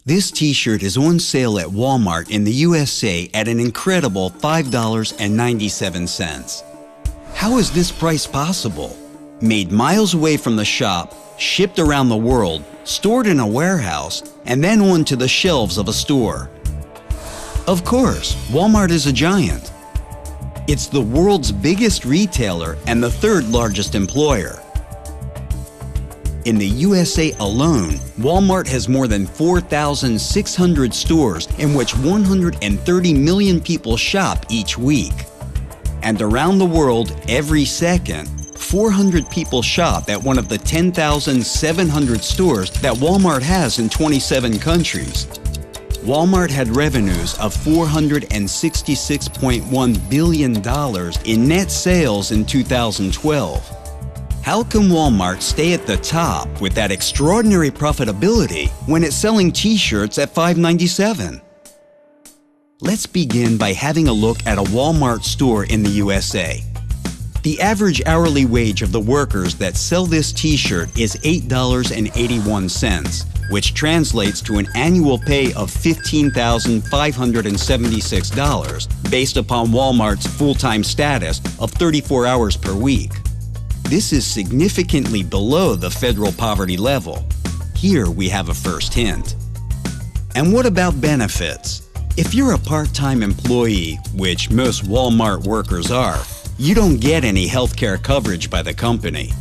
This t-shirt is on sale at Walmart in the USA at an incredible $5.97. How is this price possible? Made miles away from the shop, shipped around the world, stored in a warehouse, and then onto the shelves of a store. Of course, Walmart is a giant. It's the world's biggest retailer and the third largest employer. In the USA alone, Walmart has more than 4,600 stores in which 130 million people shop each week. And around the world, every second, 400 people shop at one of the 10,700 stores that Walmart has in 27 countries. Walmart had revenues of $466.1 billion in net sales in 2012. How can Walmart stay at the top with that extraordinary profitability when it's selling t-shirts at $5.97? Let's begin by having a look at a Walmart store in the USA. The average hourly wage of the workers that sell this t-shirt is $8.81, which translates to an annual pay of $15,576 based upon Walmart's full-time status of 34 hours per week. This is significantly below the federal poverty level. Here we have a first hint. And what about benefits? If you're a part-time employee, which most Walmart workers are, you don't get any healthcare coverage by the company.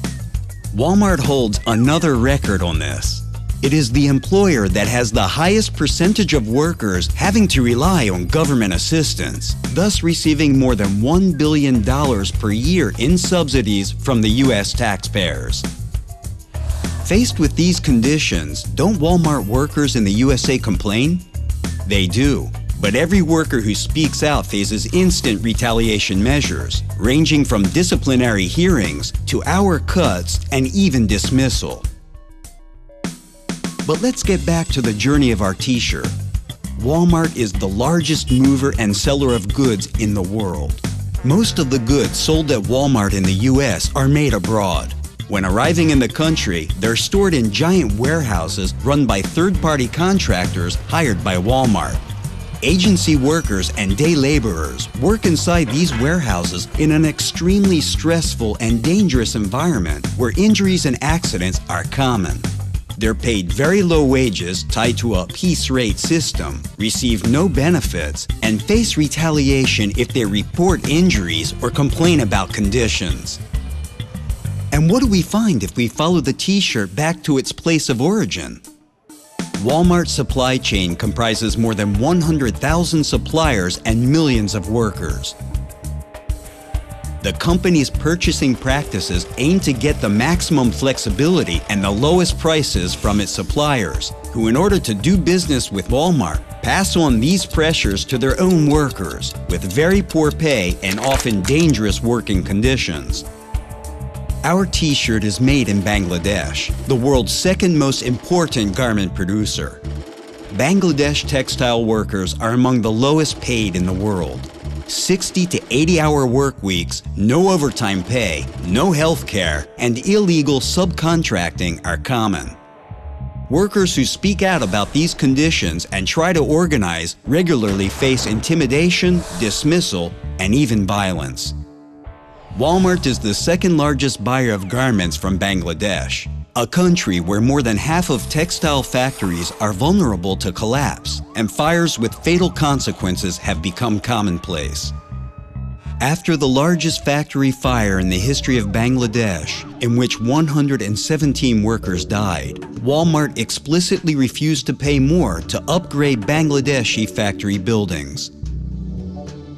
Walmart holds another record on this. It is the employer that has the highest percentage of workers having to rely on government assistance, thus receiving more than $1 billion per year in subsidies from the U.S. taxpayers. Faced with these conditions, don't Walmart workers in the USA complain? They do, but every worker who speaks out faces instant retaliation measures, ranging from disciplinary hearings to hour cuts and even dismissal. But let's get back to the journey of our t-shirt. Walmart is the largest mover and seller of goods in the world. Most of the goods sold at Walmart in the US are made abroad. When arriving in the country, they're stored in giant warehouses run by third-party contractors hired by Walmart. Agency workers and day laborers work inside these warehouses in an extremely stressful and dangerous environment where injuries and accidents are common. They're paid very low wages tied to a piece rate system, receive no benefits, and face retaliation if they report injuries or complain about conditions. And what do we find if we follow the t-shirt back to its place of origin? Walmart's supply chain comprises more than 100,000 suppliers and millions of workers. The company's purchasing practices aim to get the maximum flexibility and the lowest prices from its suppliers, who in order to do business with Walmart, pass on these pressures to their own workers with very poor pay and often dangerous working conditions. Our t-shirt is made in Bangladesh, the world's second most important garment producer. Bangladesh textile workers are among the lowest paid in the world. 60 to 80-hour work weeks, no overtime pay, no health care, and illegal subcontracting are common. Workers who speak out about these conditions and try to organize regularly face intimidation, dismissal, and even violence. Walmart is the second largest buyer of garments from Bangladesh, a country where more than half of textile factories are vulnerable to collapse, and fires with fatal consequences have become commonplace. After the largest factory fire in the history of Bangladesh, in which 117 workers died, Walmart explicitly refused to pay more to upgrade Bangladeshi factory buildings.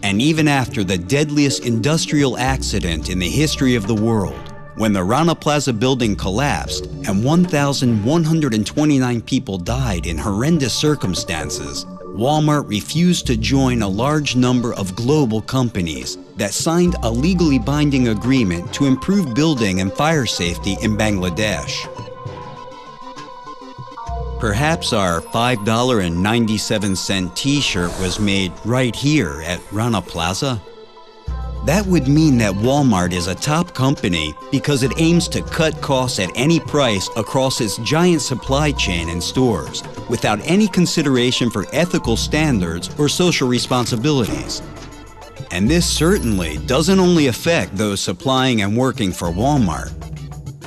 And even after the deadliest industrial accident in the history of the world, when the Rana Plaza building collapsed and 1,129 people died in horrendous circumstances, Walmart refused to join a large number of global companies that signed a legally binding agreement to improve building and fire safety in Bangladesh. Perhaps our $5.97 t-shirt was made right here at Rana Plaza? That would mean that Walmart is a top company because it aims to cut costs at any price across its giant supply chain and stores, without any consideration for ethical standards or social responsibilities. And this certainly doesn't only affect those supplying and working for Walmart.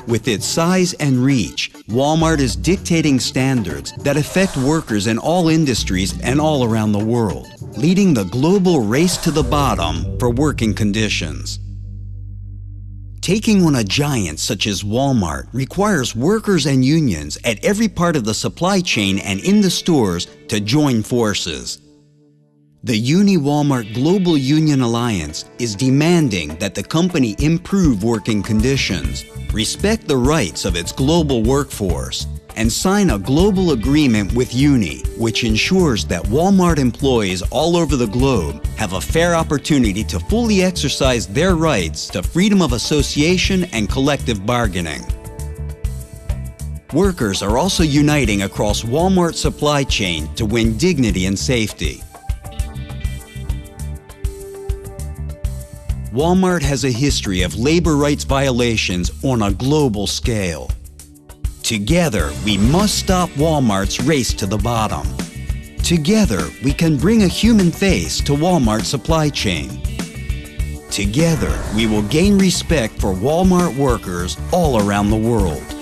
With its size and reach, Walmart is dictating standards that affect workers in all industries and all around the world, leading the global race to the bottom for working conditions. Taking on a giant such as Walmart requires workers and unions at every part of the supply chain and in the stores to join forces. The Uni-Walmart Global Union Alliance is demanding that the company improve working conditions, respect the rights of its global workforce, and sign a global agreement with Uni, which ensures that Walmart employees all over the globe have a fair opportunity to fully exercise their rights to freedom of association and collective bargaining. Workers are also uniting across Walmart's supply chain to win dignity and safety. Walmart has a history of labor rights violations on a global scale. Together, we must stop Walmart's race to the bottom. Together, we can bring a human face to Walmart's supply chain. Together, we will gain respect for Walmart workers all around the world.